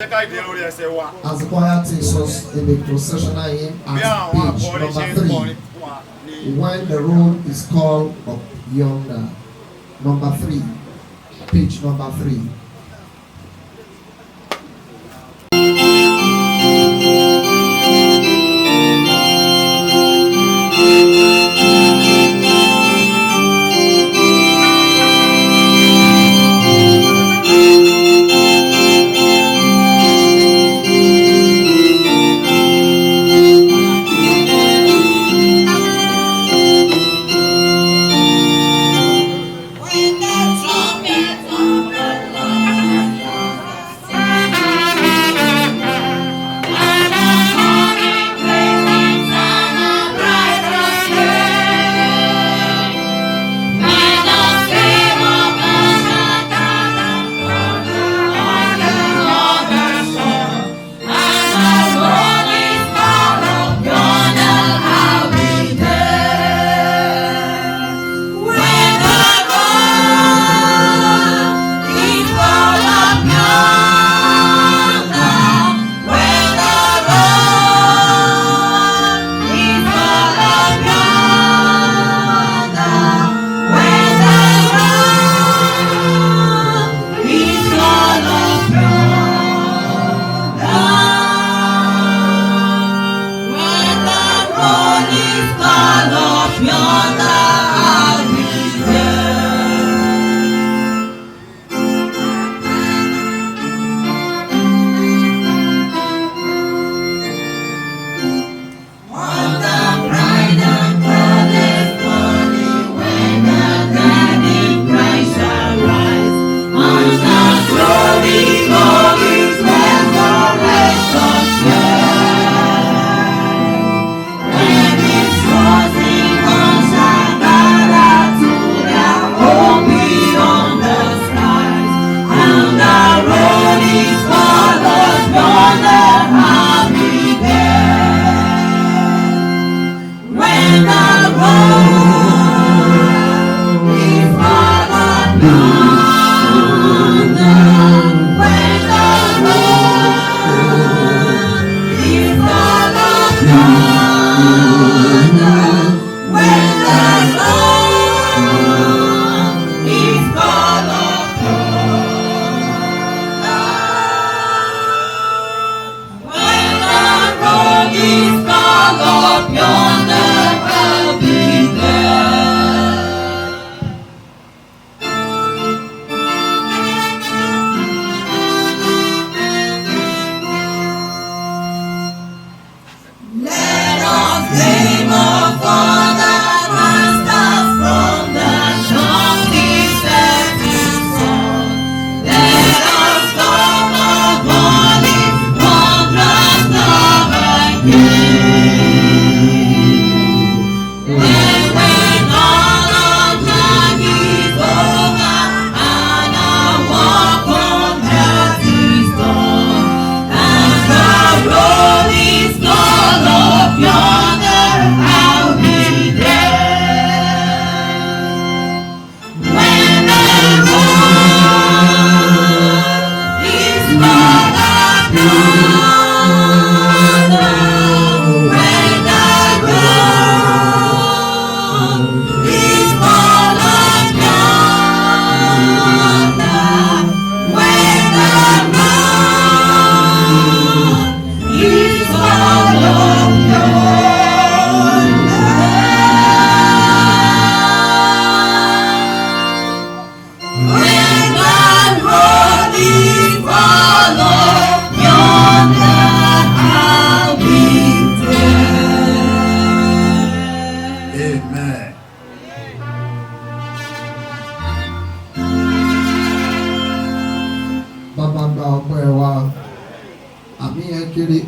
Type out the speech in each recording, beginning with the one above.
As the choir takes us in the processional hymn at page number 3, when the road is called up yonder, number 3, page number 3.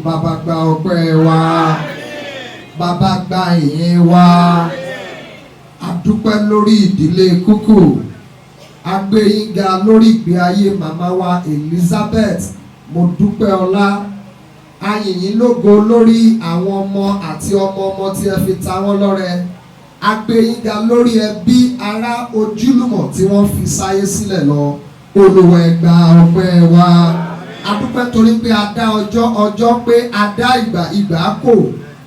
Bàbá gba ọpẹ́ wa, Bàbá gba ìyìn wa, a dúpẹ́ lórí ìdílé Kuku, a gbé yín ga lórí ìgbé ayé màmá wa Elizabeth Modupeola, a yìn yín lógo lórí àwọn ọmọ àti ọmọ ọmọ tí ẹ fi ta wọ́n lọ́rẹ, a gbé yín ga lórí ẹbí ará ojúlùmọ̀ tí wọ́n fi sáyé sílẹ̀ lọ. Olúwa ẹ gba ọpẹ́ wa, adúpẹ́ torí pé a dá ọjọ́ pé a dá ìgbà kò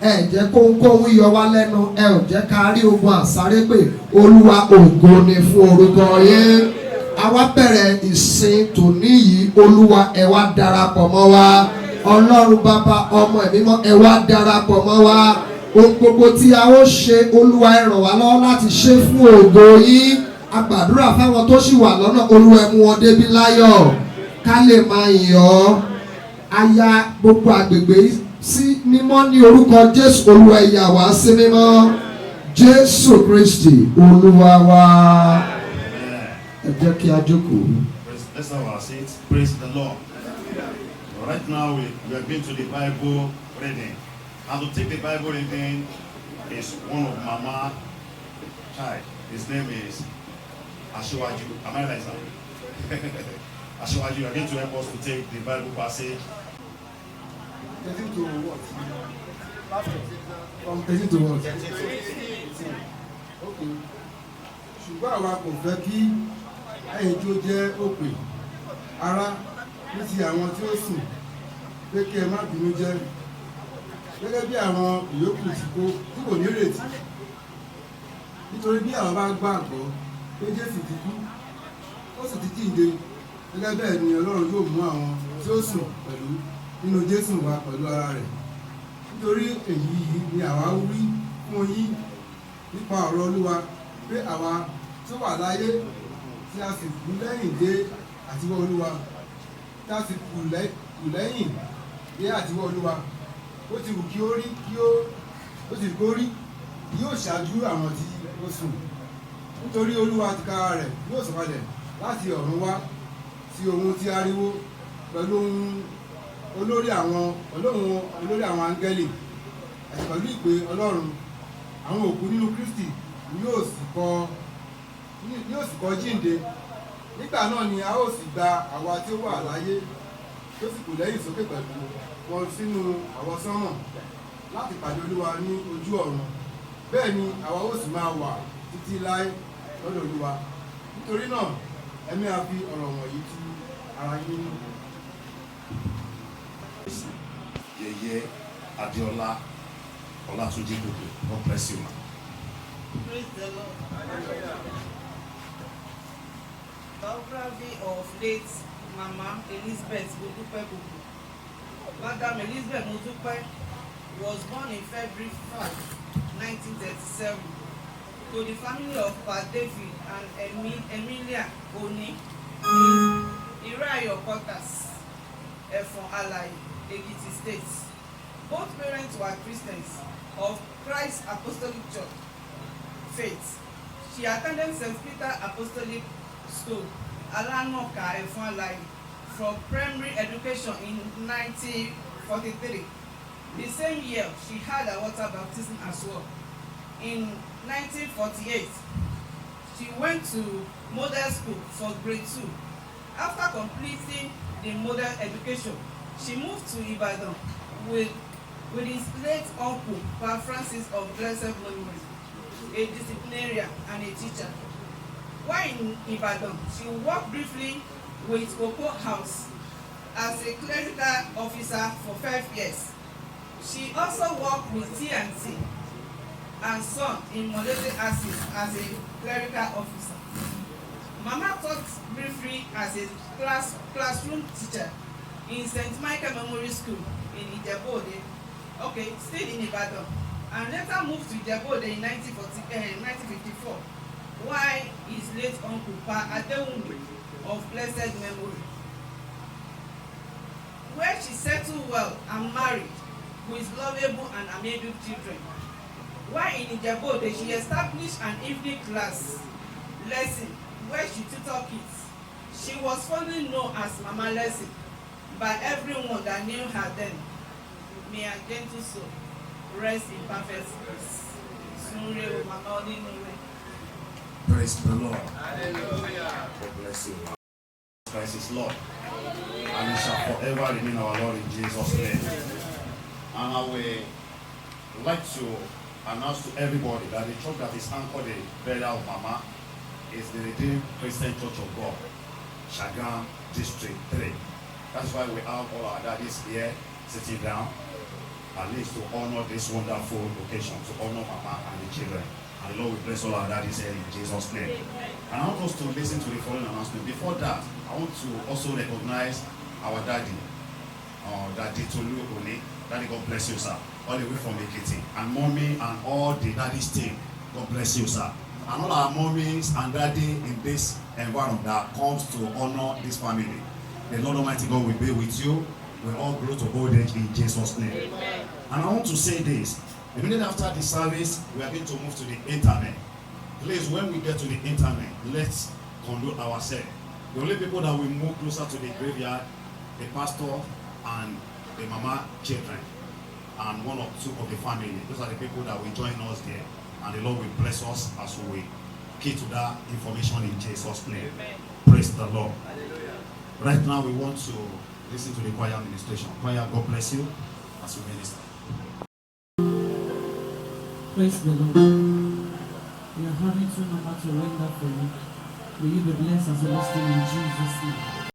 ẹ jẹ́ kóńkóhun yọ wá lẹ́nu ẹ ò jẹ́ ká rí ogun àsáré pé olúwa ògo ni fún orúkọ yín. Àwa bẹ̀rẹ̀ ìsìn tòní yìí olúwa ẹ wá darapọ̀ mọ́ wa ọlọ́run bàbá ọmọ ẹ̀mí mọ́ ẹ wá darapọ̀ mọ́ wa ohun gbogbo tí a ó ṣe olúwa ẹ ràn wá lọ́wọ́ láti ṣe fún ògo yín. A gbàdúrà fáwọn tó ṣì wà lọ́nà olúwa ẹ mú wọn débi láyọ̀ ká lè máa yìn ọ́. Aya gbogbo àgbègbè sí mímọ́ ní orúkọ Jésù olúwa ẹ yà wá sí mímọ́ Jésù Kristi olúwa wa. Let's have our seats. Praise the Lord. Right now we are going to the Bible reading. And to take the Bible reading is one of Mama child. His name is Ashiwaju. Am I right, sir? Ashiwaju, you are going to help us to take the Bible passage. Getting to what? From 13 to what? Okay. Ṣùgbọ́n àwa kò fẹ́ kí ẹ̀yin tí ó jẹ́ òpè ara ní ti àwọn tí ó sùn pé kí ẹ má bínú jẹ́ gẹ́gẹ́ bí àwọn ìyókù tí kò ní ìrètí nítorí bí àwọn bá gbàgbọ́ pé Jésù ti kú ó sì ti jíǹde gẹ́gẹ́ bẹ́ẹ̀ ni Ọlọ́run yóò mú àwọn tí ó sùn pẹ̀lú nínú Jésù wá pẹ̀lú ara rẹ̀ nítorí èyí ni àwa wí fún yín nípa ọ̀rọ̀ Olúwa pé àwa tó wà láyé tí a sì kú lẹ́yìn dé àtiwọ́ Olúwa tí a sì kú lẹ́yìn dé àtiwọ́ Olúwa ó ti wù kí ó rí ó ti kó rí yóò ṣáájú àwọn tí ó sùn nítorí Olúwa tìkára rẹ̀ yóò sọ̀kalẹ̀ láti ọ̀run wá sí ohun tí ariwo pẹ̀lú olórí àwọn áńgẹ́lì àti pẹ̀lú ìpè Ọlọ́run àwọn òkú nínú Kristi yóò sì kọ́ jíǹde nígbà náà ni a ó sì gba àwa tí ó wà láyé tó sì kù lẹ́yìn sókè pẹ̀lú wọn sínú àwọsánmọ̀ láti pàdé Olúwa ní ojú ọ̀run bẹ́ẹ̀ ni àwa ó sì máa wà títí láé lọ́dọ̀ Olúwa nítorí náà ẹ̀mí a fi ọ̀rọ̀ wọ̀nyí tú ara yín nínú. Yeye Adiola Olatunji Kuku, God bless you, man. Praise the Lord. Biography of late Mama Elizabeth Modupeola. Madam Elizabeth Modupeola was born in February 5, 1937 to the family of Pa David and Emilia Oni in Irayo Quarters, Efon Alai, Ekiti State. Both parents were Christians of Christ Apostolic Church faith. She attended St. Peter Apostolic School, Alanoka, Efon Alai, for primary education in 1943. The same year, she had a water baptism as well. In 1948, she went to model school for grade 2. After completing the model education, she moved to Ibadan with his late uncle, Pa Francis of Blessed Memory, a disciplinarian and a teacher. While in Ibadan, she worked briefly with Kuku House as a clerical officer for 5 years. She also worked with T&T and Son in Molete Assis as a clerical officer. Mama taught briefly as a classroom teacher in St. Michael Memorial School in Ijebu-Ode, still in Ibadan, and later moved to Ijebu-Ode in 1954, while his late uncle Pa Adewunmi of blessed memory, where she settled well and married with lovable and amiable children. While in Ijebu-Ode, she established an evening class lesson where she tutored kids. She was fondly known as Mama Lesson by everyone that knew her then. May her gentle soul rest in perfect peace. Praise the Lord. Hallelujah. God bless you. Christ is Lord. And he shall forever remain our Lord in Jesus' name. And I would like to announce to everybody that the church that is anchored in burial of Mama is the Redeemed Christian Church of God, Shagam District 3. That's why we have all our daddies here sitting down, at least to honor this wonderful occasion, to honor Mama and the children. And the Lord will bless all our daddies here in Jesus' name. And I want us to listen to the following announcement. Before that, I want to also recognize our daddy, Daddy Tolu Oni. Daddy, God bless you, sir. All the way from Ekiti. And mommy and all the daddy's team, God bless you, sir. And all our mommies and daddy in this environment that comes to honor this family. The Lord Almighty God will be with you. We'll all grow to old age in Jesus' name. Amen. And I want to say this. Immediately after the service, we are going to move to the internet. Please, when we get to the internet, let's conduct ourselves. The only people that will move closer to the graveyard, the pastor and the mama children, and one or two of the family. Those are the people that will join us there. And the Lord will bless us as we key to that information in Jesus' name. Amen. Praise the Lord. Hallelujah. Right now, we want to listen to the choir ministration. Choir, God bless you as we minister. Praise the Lord. We are having two numbers to render for you. May you be blessed as you listen in Jesus' name.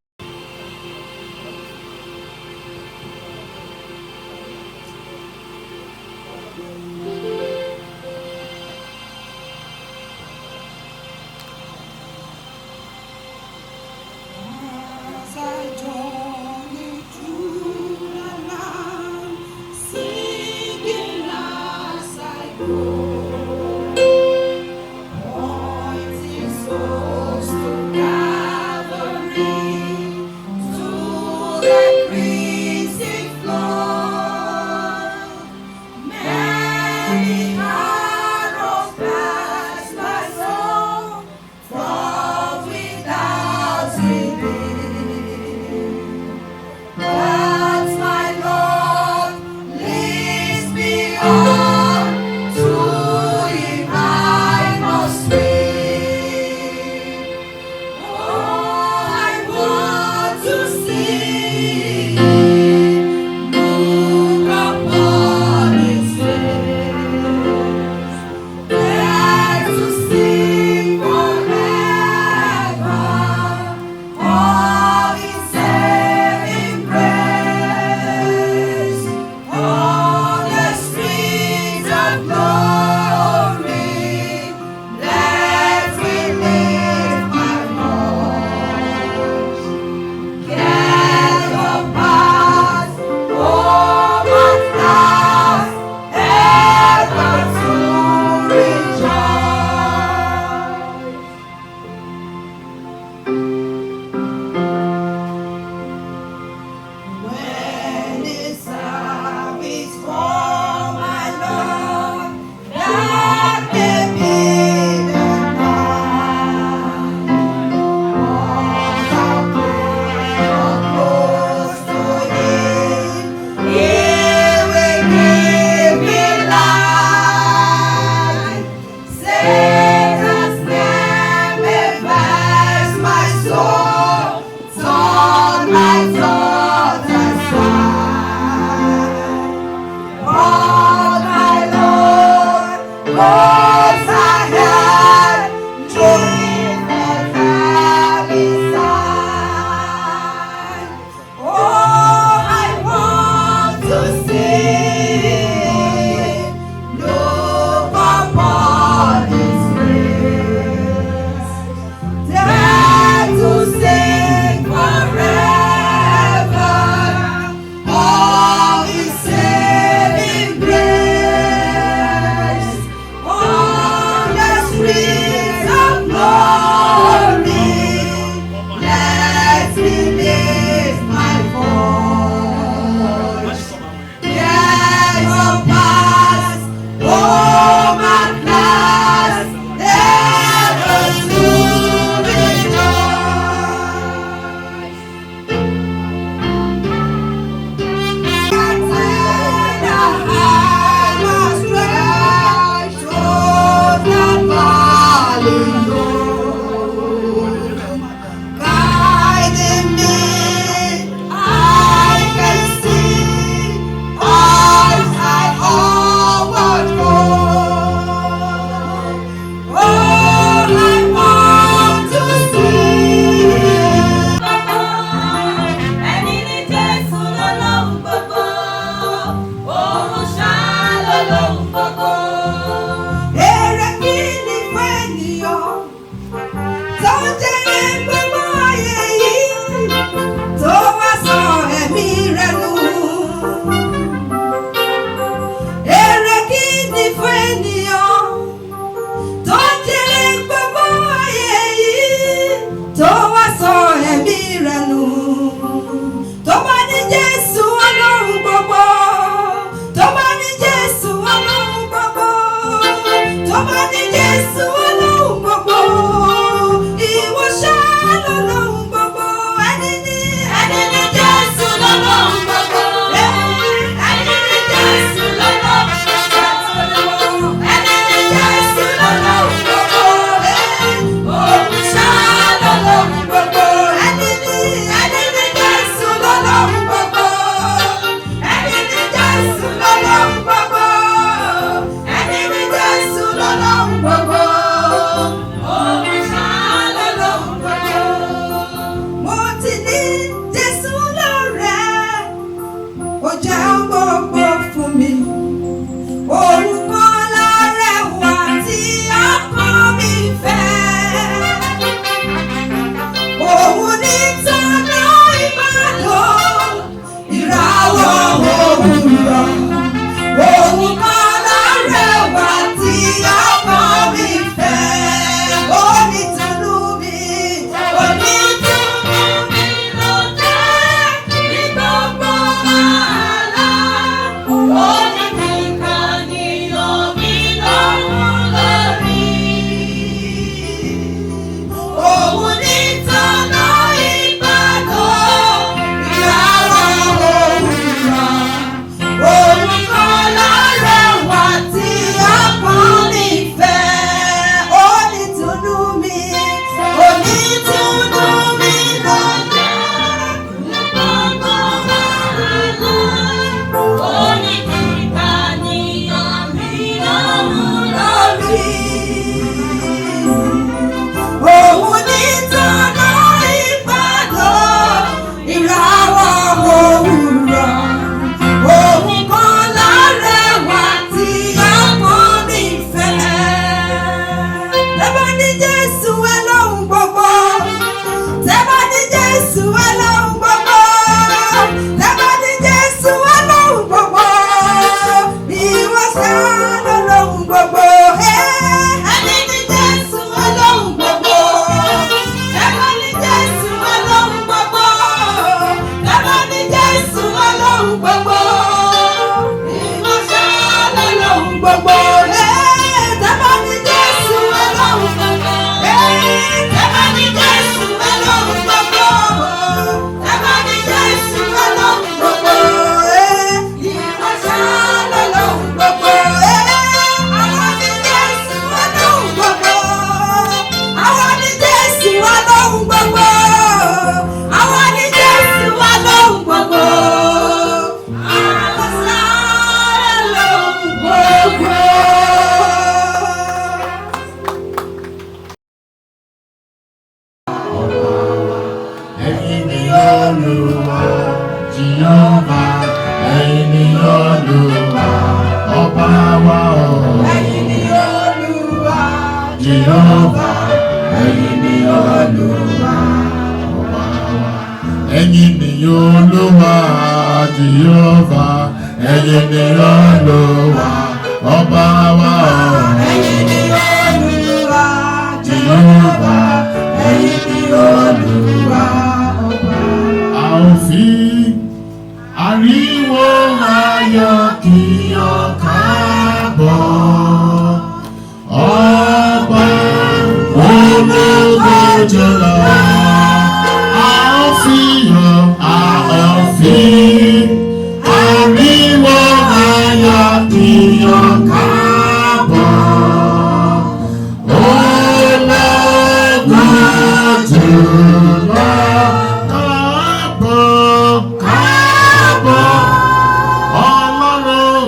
jẹ́ gbogbo fún mi. Òun kọ́ lárẹwà tí ọkàn mi fẹ́. Òun ní tọ́nà ìbàdàn, ìràwọ̀ òwúrọ̀. Òun kọ́ lárẹwà tí ọkàn mi fẹ́. Ó ní tùnú mi, ó ní tùnú mi ló jẹ́ ní gbogbo àlá. Ó ní nìkan ni omi lọ́rùn lórí. Òun ní tọ́nà ìbàdàn, ìràwọ̀ òwúrọ̀. Òun kọ́ lárẹwà tí ọkàn mi fẹ́. Ó ní tùnú mi, ó ní tùnú mi ló jẹ́ ní gbogbo àlá. Ó ní nìkan ni omi lọ́rùn lórí. Òun ní tọ́nà ìbàdàn, ìràwọ̀ òwúrọ̀. Òun kọ́ lárẹwà tí ọkàn mi fẹ́. Tẹ́bá ní Jésù ẹ lóhun gbogbo. Tẹ́bá ní Jésù ẹ lóhun gbogbo. Tẹ́bá ní Jésù ẹ lóhun gbogbo. Ìwọ ṣáá ló lóhun gbogbo. Ẹni ní Jésù ẹ lóhun gbogbo. Tẹ́bá ní Jésù ẹ lóhun gbogbo. Tẹ́bá ní Jésù ẹ lóhun gbogbo. Ìwọ ṣáá ló lóhun gbogbo. Tẹ́bá ní Jésù ẹ lóhun gbogbo. Tẹ́bá ní Jésù ẹ lóhun gbogbo. Tẹ́bá ní Jésù ẹ lóhun gbogbo. Ìwọ ṣáá ló lóhun gbogbo. Àwọn ní Jésù ẹ lóhun gbogbo. Àwọn ní Jésù ẹ lóhun gbogbo. Àwọn ní Jésù ẹ lóhun gbogbo. Àwọn ṣáá lóhun gbogbo. Ẹ̀yin ni Olúwa, Jèhófà, ẹ̀yin ni Olúwa, ọba wa o. Ẹ̀yin ni Olúwa. Jèhófà, ẹ̀yin ni Olúwa, ọba wa. Ẹ̀yin ni Olúwa, Jèhófà, ẹ̀yin ni Olúwa, ọba wa o. Ẹ̀yin ni Olúwa. Jèhófà, Ẹ̀yin ni Olúwa ọba. a ò fi ariwo ayọ̀ kí ọ káàbọ̀. Ọba ológo jùlọ, a ò fi ariwo ayọ̀ kí ọ káàbọ̀. Ológo jùlọ, káàbọ̀, káàbọ̀. Ọlọ́run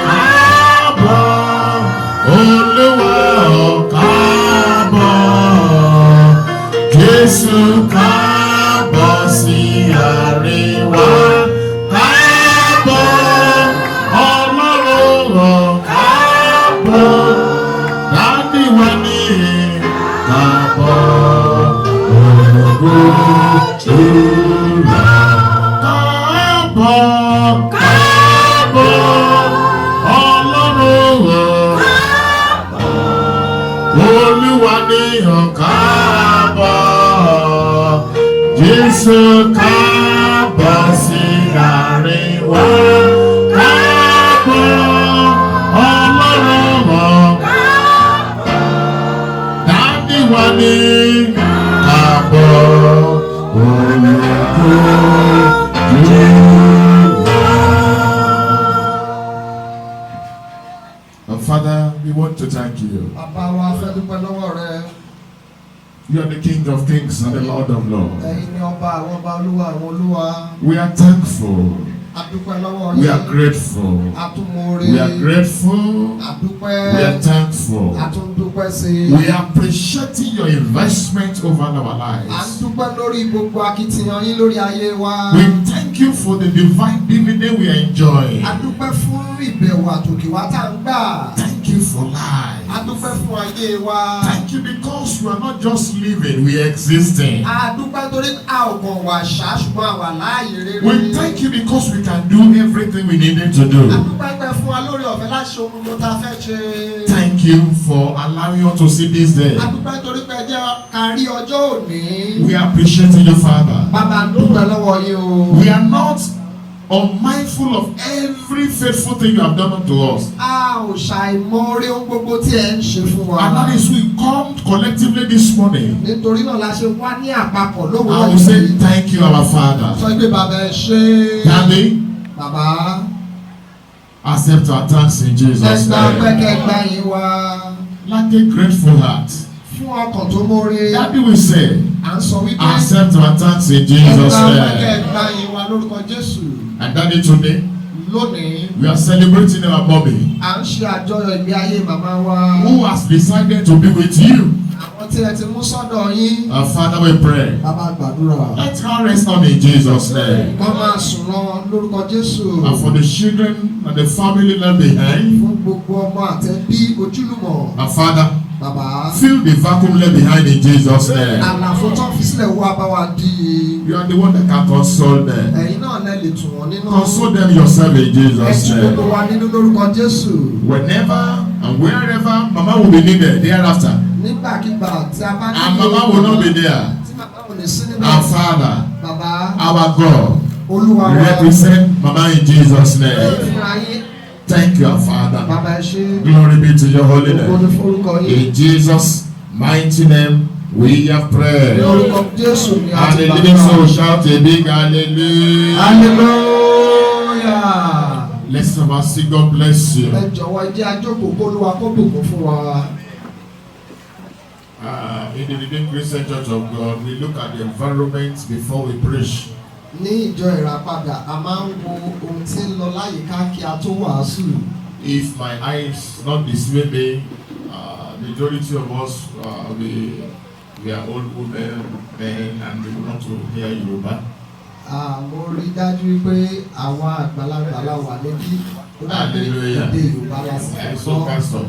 káàbọ̀, Olúwa káàbọ̀. Jésù káàbọ̀ sí àríwá. Káàbọ̀, Ọlọ́run káàbọ̀. Dádì wa ní káàbọ̀, ológo jùlọ. Káàbọ̀, káàbọ̀, Ọlọ́run Olúwa ní káàbọ̀. Jésù káàbọ̀ sí àárín wa. Káàbọ̀, Ọlọ́run dádì wa ní káàbọ̀, ológo jùlọ. Father, we want to thank you. Bàbá wa fẹ́ dúpẹ́ lọ́wọ́ rẹ. You are the King of Kings and the Lord of Lords. Ẹ̀yin ni ọba àwọn ọba olúwa àwọn olúwa. We are thankful Adúpẹ́ lọ́wọ́ We are yín. grateful. Atúmọ̀re. We are grateful. Adúpẹ́. We are thankful. Atúndúpẹ́ sí. We are appreciating your investment over our À ń lives. dúpẹ́ lórí gbogbo akitiyan yín lórí ayé wa. We thank you for the divine dividend we are enjoying. Adúpẹ́ fún ìbẹ̀wò àtòkè wa tá à ń gbà. Thank you for life. Adúpẹ́ fún ayé wa. Thank you because we are not just living, we are existing. Adúpẹ́ torí a ò kàn wà ṣá ṣùgbọ́n àwa láàyè rere. We thank you because we can do everything we needed to do. Adúpẹ́ pẹ́ fún wa lórí ọ̀fẹ́ láti ṣe ohun gbogbo tá a fẹ́ ṣe. Thank you for allowing us to see this day. Adúpẹ́ torí pé jẹ́ kárí ọjọ́ òní. We are appreciating you, Father. Bàbá dúpẹ́ lọ́wọ́ yín o. We are not unmindful of every faithful thing you have done unto us. A ò ṣàìmọ̀re ohun gbogbo tí ẹ ń ṣe fún wa. And that is we come collectively this morning. Nítorí náà la ṣe wá ní àpapọ̀ lówùúrọ̀ I will say thank you, our Father. Sọ pé bàbá ẹ ṣé. Daddy, Bàbá. accept our thanks in Jesus' Ẹgbà name. pẹ́kẹ́ gbá yín wá. Like a grateful heart. Fún ọkàn tó mórè. Daddy will say, À ń sọ wípé. accept our thanks in Jesus' Ẹgbà pẹ́kẹ́ name. gbá yín wá lórúkọ Jésù. And Daddy, today, Lónìí, we are celebrating our mommy à ń ṣe àjọyọ̀ ìgbé ayé màmá wa. who has decided to be with you. Àwọn tí ẹ ti mú sọ́dọ̀ yín. Our Father, we pray. Bàbá gbàdúrà. Let her rest on in Jesus' name. Kọ́ máa sùn lọ lórúkọ Jésù. And for the children and the family left behind, Fún gbogbo ọmọ àtẹ̀bí ojúlùmọ̀. our Father, Bàbá. fill the vacuum left behind in Jesus' name. Àlàfo tó fi sílẹ̀ wá bá wa dí. You are the one that can console them. Ẹ̀yin náà lẹ lè tù wọ́n nínú. Console them yourself in Jesus' Ẹ tù gbogbo name. wa nínú lórúkọ Jésù. Whenever and wherever Mama will be needed thereafter, Nígbàkigbà tí a bá ní. and Mama will not be there, Tí màmá ò lè sí níbẹ̀. our Father, Bàbá. our God, Olúwa wa. represent Mama in Jesus' Ẹ̀yin name. fúnra yín. Thank you, our Father. Bàbá ẹ ṣé. Glory be to your holy Ògo name. ni forúkọ yín. In Jesus' mighty name, we have prayed. Lórúkọ Jésù ni a And ti the living soul gbàdúrà. shout a big hallelujah. Hallelujah. Let's have a sing. God bless you. Ẹ jọ̀wọ́ ẹ jẹ́ ajókòó k'Olúwa kó bùkún fún wa. In the Redeemed Christian Church of God, we look at the environment before we preach. Ní ìjọ ìràpadà, a máa ń wo ohun tí ń lọ láyìíká kí a tó wàásù. If my eyes not deceive me, majority of us we are old women, men, and we want to hear Yoruba. Mo rí dájú pé àwọn àgbàlagbà la wà níbí. Ó dàbí Hallelujah. èdè Yorùbá la sì And fẹ́ so, gbọ́. Pastor,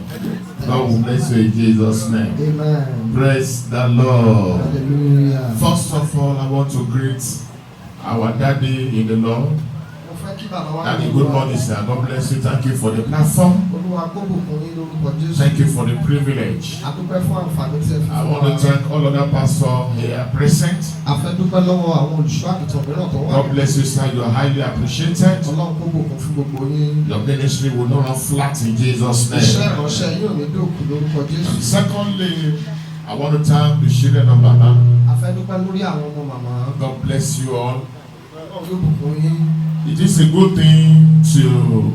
God will bless you in Jesus' name. Amen. Praise the Lord. Hallelujah. First of all, I want to greet our daddy in the Lord. Mo fẹ́ kí bàbá wa Daddy, ní good Olúwa. morning, sir. God bless you. Thank you for the platform. Olúwa kó bùkún yín lórúkọ Jésù. Thank you for the privilege. A dúpẹ́ fún àǹfààní tí ẹ fi I fún want wa. to thank all other pastors here present. A fẹ́ dúpẹ́ lọ́wọ́ àwọn olùṣọ́ àgùntàn mìíràn tó wà. God bless you, sir. You are highly appreciated. Ọlọ́run kó bùkún fún gbogbo yín. Your ministry will not run flat in Jesus' Iṣẹ́ name. ìránṣẹ́ yóò ní dòkú lórúkọ Jésù. Secondly, I want to thank the children of Mama. A fẹ́ dúpẹ́ lórí àwọn ọmọ màmá. God bless you all. Ọlọ́run yóò bùkún yín. It is a good thing to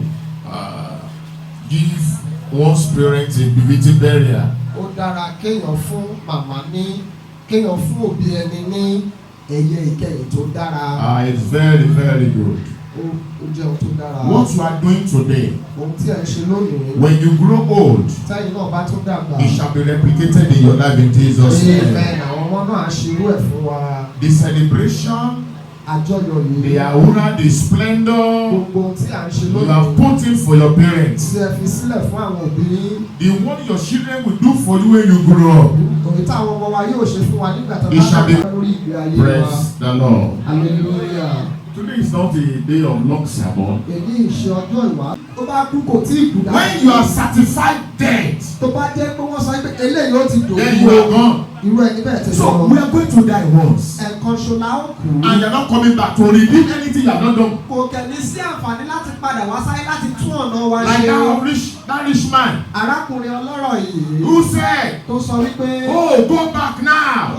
give one's parents a befitting burial. Ó dára kéèyàn fún màmá ní kéèyàn fún òbí ẹni ní ẹ̀yẹ ìkẹyìn tó dára. It's very, very good. Ó jẹ́ ohun tó dára. What you are doing today, Ohun tí ẹ ń ṣe lónìí. when you grow old, Tẹ́yìn náà bá tún dàgbà. it shall be replicated in your life in Jesus' Amen. name. Àwọn ọmọ náà á ṣerú ẹ̀ fún wa. The celebration, Àjọyọ̀ yìí. the aura, the splendor Gbogbo ohun tí à ń ṣe you have lónìí. put in for your parents, Tí ẹ fi sílẹ̀ fún àwọn òbí yín. the one your children will do for you when you grow up. Òbí táwọn ọmọ wa yóò ṣe fún wa nígbà tó bá It shall be- dàgbà lórí ìgbé ayé wa. Praise the Lord. Hallelujah. Today is not a day of long sermon. Èyí ìṣe ọjọ́ ìwà. Tó bá kú kò tí ì kú dáadáa. When you are certified dead, Tó bá jẹ́ pé wọ́n sọ pé eléyìí ó ti dòwú. then you are gone. Irú ẹni bẹ́ẹ̀ ti So sọ. we are going to die once. Ẹ̀kan ṣoṣo la ó kú. And you are not coming back to redeem anything you have not done. Kò kẹ̀lé sí àǹfààní láti padà wá sáyé láti tún ọ̀nà wa Like ṣe. that rich man Arákùnrin ọlọ́rọ̀ yìí. who said, Tó sọ wípé. oh, go back now.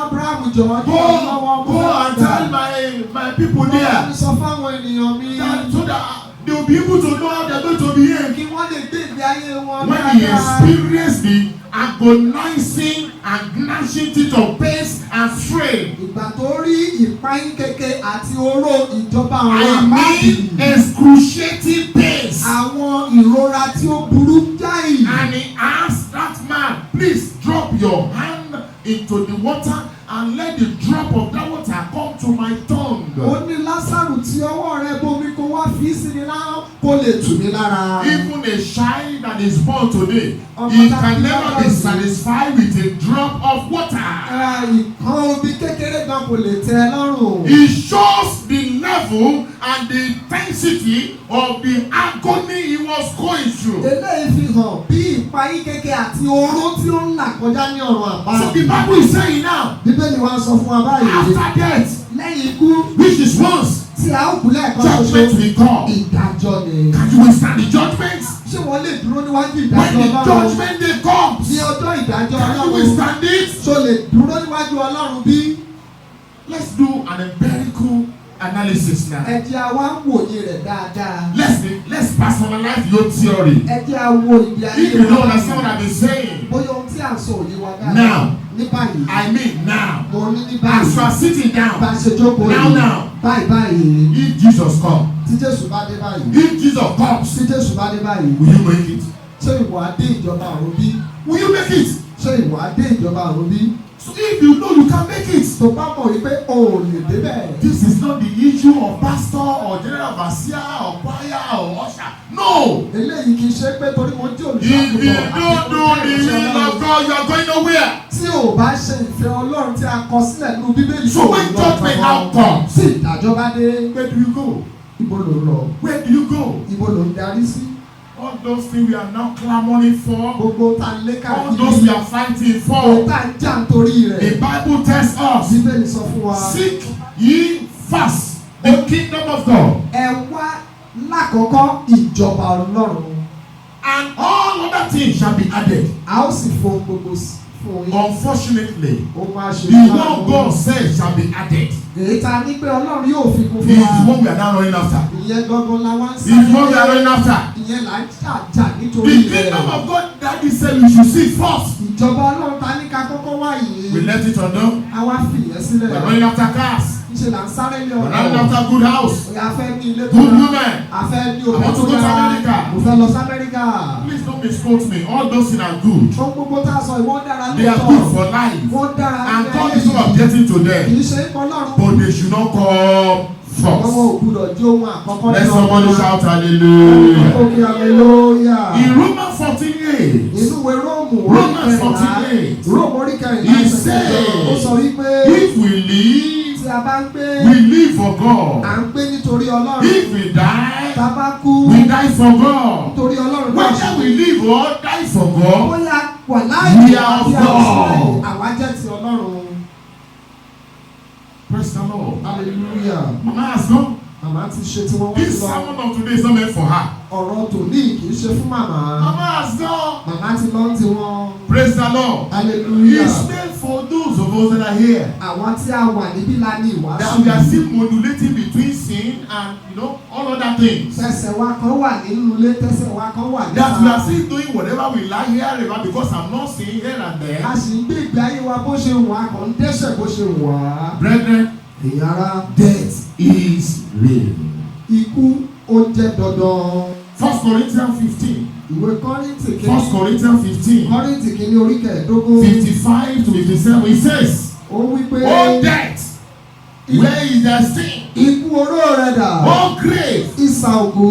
Abraham jọ̀wọ́ kí ọ̀nà lọ́wọ́ Go and tell my people Wọ́n there sọ fáwọn ènìyàn mi. that, so that they will be able to know how they are going to behave. Kí wọ́n lè gbé ìgbé ayé wọn When he experienced the agonizing and gnashing teeth of pains and strain. Ìgbà tó rí ìpayín keke àti oró ìjọba àwọn I àpáàdì. mean excruciating pains. Àwọn ìrora tí ó burú jáì. And he asked that man, please drop your hand into the water and let the drop of that water come to my tongue. Ó ní Lásárù tí ọwọ́ rẹ̀ bomi kó wá fi sí mi lára kó lè tù mí lára. Even a child that is born today, he can never be satisfied with a drop of water. Ìkan omi kékeré gan kò lè tẹ́ ẹ lọ́rùn. It shows the level and the intensity of the agony he was going through. Eléyìí fi hàn bí ìpayín keke àti oró tí ó ń là kọjá ní ọ̀run àpáàdì. So the Bible is saying now, Bíbélì wa sọ fún wa báyìí. after death, Lẹ́yìn ikú which is once, tí a ó kú lẹ́ẹ̀kan judgment ṣoṣo. will come. Ìdájọ́ ni. Can you withstand the judgment? Ṣé wọ́n lè dúró níwájú When ìdájọ́ the Ọlọ́run? judgment day comes, Ní ọjọ́ ìdájọ́ can you Ọlọ́run. withstand it? Ṣó lè dúró níwájú Ọlọ́run bí? Let's do an empirical analysis now. Ẹ jẹ́ a wá wòye rẹ̀ dáadáa. Let's personalize your theory. Ẹ jẹ́ a wo ìgbé ayé If you don't understand what I've been saying, Bóyá ohun tí à ń sọ òye wa dáadáa. now, Ní báyìí. I mean now, Mo ní ní as you are báyìí. sitting Bá a down, ṣe jókòó now, Báyìí báyìí. if Jesus comes, Tí Jésù bá dé báyìí. if Jesus comes, Tí Jésù bá dé báyìí. will you make it? Ṣé ìwọ á dé ìjọba ọ̀run bí? Will you make it? Ṣé ìwọ á dé ìjọba ọ̀run bí? So if you know you can make it, Tó bá mọ̀ wípé o ò lè débẹ̀. this is not the issue of pastor or general overseer or choir or usher. No! Eléyìí kì í ṣe pé torí mo jẹ́ If you olùṣàkóso don't do the will of God, you are going nowhere. tí o bá ṣe ìfẹ́ Ọlọ́run tí a kọ sílẹ̀ nínú Bíbélì. So when judgment now comes, Tí ìdájọ́ bá dé. where do you go? Ibo ló ń lọ? Where do you go? Ibo ló ń darí sí? All those things we are now clamoring for, Gbogbo ta lé all those we káàkiri. are fighting Ohun for, tá ń jà nítorí the rẹ̀. Bible tells us, Bíbélì sọ fún wa. seek ye first the kingdom of God, Ẹ wá lákọ̀ọ́kọ́ ìjọba Ọlọ́run. and all other things shall be added. A ó sì fún gbogbo fún yín. Unfortunately, Ó máa ṣe the one God says shall be added. Èyí ta ní pé Ọlọ́run yóò fi kún He fún is the wa. one we are now running after. Ìyẹn gangan la wá ń He is the one we are running after. Ìyẹn là ń jà nítorí The rẹ̀. kingdom of God that is said we should seek first. Ìjọba Ọlọ́run ta ní ká kọ́kọ́ wá We yìí. let it unknown. A wá fìyẹn We are sílẹ̀. running after cars. Níṣẹ́ là ń sáré lé We are running ọ̀rọ̀. after good house. Òyà fẹ́ ní ilé tó Good dára. women. A fẹ́ ní I want to go to America. Mo fẹ́ lọ sí Amẹ́ríkà. Please don't misquote me. All those things are good. Ohun gbogbo tá a sọ ìwọ́n dára They are good lóòótọ́. for life. Wọ́n dára And ní God ayé is not yìí. objecting to Kì them. í ṣe ipò Ọlọ́run. But they should not come Ọmọ first. ògbúdọ̀ jí ohun àkọ́kọ́ Let nínú somebody ọkàn wa. shout hallelujah. Òkè hallelujah. In Romans 14:8, Inú ìwé Róòmù Romans orí kẹrìnlá. 14:8. Róòmù orí kẹrìnlá He ẹsẹ̀ said, kẹjọ. Ó sọ wípé if we live, tí a bá ń gbé we live for à God. ń gbé nítorí Ọlọ́run. If we die, Tá a bá kú we die for God. nítorí Ọlọ́run náà Whether we live or die for God, bóyá wà láàyè We are of àbí àwòsílẹ̀ God. àwa jẹ́ ti Ọlọ́run. praise the Lord. Hallelujah. Mama has gone. Màmá ti ṣe tí wọ́n wá This sí lọ. sermon of today is not meant for her. Ọ̀rọ̀ tòní kì í ṣe fún màmá. Mama has gone. Màmá ti lọ ti wọn. Praise the Lord. Hallelujah. It's meant for those of us that are here. Àwọn tí a wà níbí la ní That we are ìwàásù. still modulating between sin and all other things. Tẹsẹ̀ wa kan wà nínú ilé, tẹsẹ̀ wa kan wà That we are níta. still doing whatever we like here about because I'm not seeing here and there. A sì ń gbé ìgbé ayé wa bó ṣe wà, a kàn ń dẹ́ṣẹ̀ bó ṣe wà. Brethren, Èyí ara death is real. ikú ó jẹ́ dandan. 1 Corinthians 15. Ìwé Kọ́ríńtì 1 kìíní. Corinthians 15. Kọ́ríńtì kìíní orí kẹẹ̀ẹ́dógún. 55 to 57. It says, Ó wí pé "O death, where is thy sting? ikú oró rẹ̀ dà. O grave, Ìsà òkú.